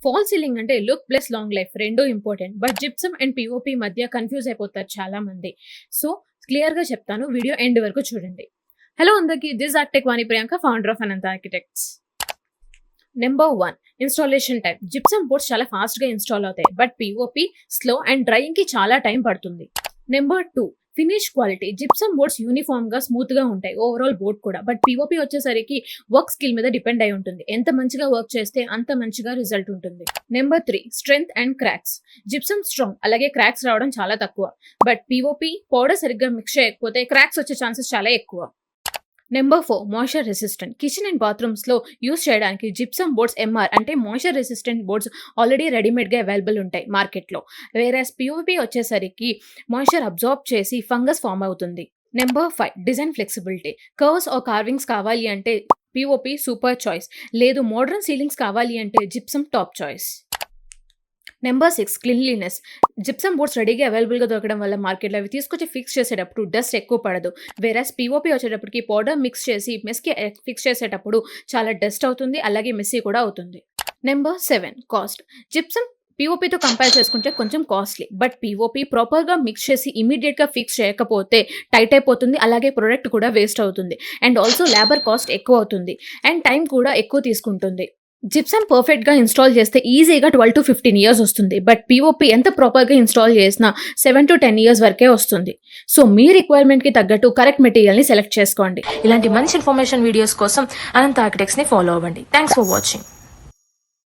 Fall ceiling అంటే look plus long life రెండూ important. But gypsum and POP మధ్య confuse అయిపోతారు చాలా మంది. సో క్లియర్ గా చెప్తాను, వీడియో ఎండ్ వరకు చూడండి. హలో అందరికి, this architect Vani Priyanka, founder of Anantha architects. Number 1, installation time. Gypsum boards చాలా ఫాస్ట్ గా ఇన్స్టాల్ అవుతాయి, but POP slow and drying కి చాలా టైం పడుతుంది. Number 2, finish quality. Gypsum boards uniform గా స్మూత్ గా ఉంటాయి, ఓవరాల్ బోర్డ్ కూడా. బట్ పిఓపి వచ్చేసరికి వర్క్ స్కిల్ మీద డిపెండ్ అయి ఉంటుంది. ఎంత మంచిగా వర్క్ చేస్తే అంత మంచిగా రిజల్ట్ ఉంటుంది. Number 3, strength and cracks. Gypsum strong, అలాగే క్రాక్స్ రావడం చాలా తక్కువ. బట్ పిఓపి పౌడర్ సరిగ్గా మిక్స్ చేయకపోతే క్రాక్స్ వచ్చే ఛాన్సెస్ చాలా ఎక్కువ. Number 4, moisture resistant. Kitchen and bathrooms లో యూస్ చేయడానికి జిప్సమ్ బోర్డ్స్ ఎంఆర్ అంటే moisture resistant boards already readymade గా అవైలబుల్ ఉంటాయి మార్కెట్ లో. వేరేస్ పిఓపి వచ్చేసరికి మాయిశ్చర్ అబ్జార్బ్ చేసి ఫంగస్ ఫామ్ అవుతుంది. Number 5, design flexibility. Curves or carvings కావాలి అంటే పిఓపి సూపర్ చాయిస్. లేదు మోడర్న్ సీలింగ్స్ కావాలి అంటే gypsum top choice. Number 6, cleanliness. Gypsum boards రెడీగా అవైలబుల్గా దొరకడం వల్ల మార్కెట్లో అవి తీసుకొచ్చి ఫిక్స్ చేసేటప్పుడు డస్ట్ ఎక్కువ పడదు. వేరేస్ పిఓపి వచ్చేటప్పటికి పౌడర్ మిక్స్ చేసి మెస్కి ఫిక్స్ చేసేటప్పుడు చాలా డస్ట్ అవుతుంది, అలాగే మెస్సీ కూడా అవుతుంది. Number 7, cost. జిప్సమ్ పిఓపితో కంపేర్ చేసుకుంటే కొంచెం కాస్ట్లీ, బట్ పిఓపి ప్రాపర్గా మిక్స్ చేసి ఇమీడియట్గా ఫిక్స్ చేయకపోతే టైట్ అయిపోతుంది, అలాగే ప్రొడక్ట్ కూడా వేస్ట్ అవుతుంది. అండ్ ఆల్సో లేబర్ కాస్ట్ ఎక్కువ అవుతుంది అండ్ టైం కూడా ఎక్కువ తీసుకుంటుంది. జిప్సమ్ పర్ఫెక్ట్గా ఇన్స్టాల్ చేస్తే ఈజీగా 12 to 15 years వస్తుంది, బట్ పిఓపి ఎంత ప్రాపర్గా ఇన్స్టాల్ చేసినా 7 to 10 years వరకే వస్తుంది. సో మీ రిక్వైర్మెంట్కి తగ్గట్టు కరెక్ట్ మెటీరియల్ని సెలెక్ట్ చేసుకోండి. ఇలాంటి మంచి ఇన్ఫర్మేషన్ వీడియోస్ కోసం అనంత ఆర్కిటెక్ట్స్ ని ఫాలో అవ్వండి. Thanks for watching.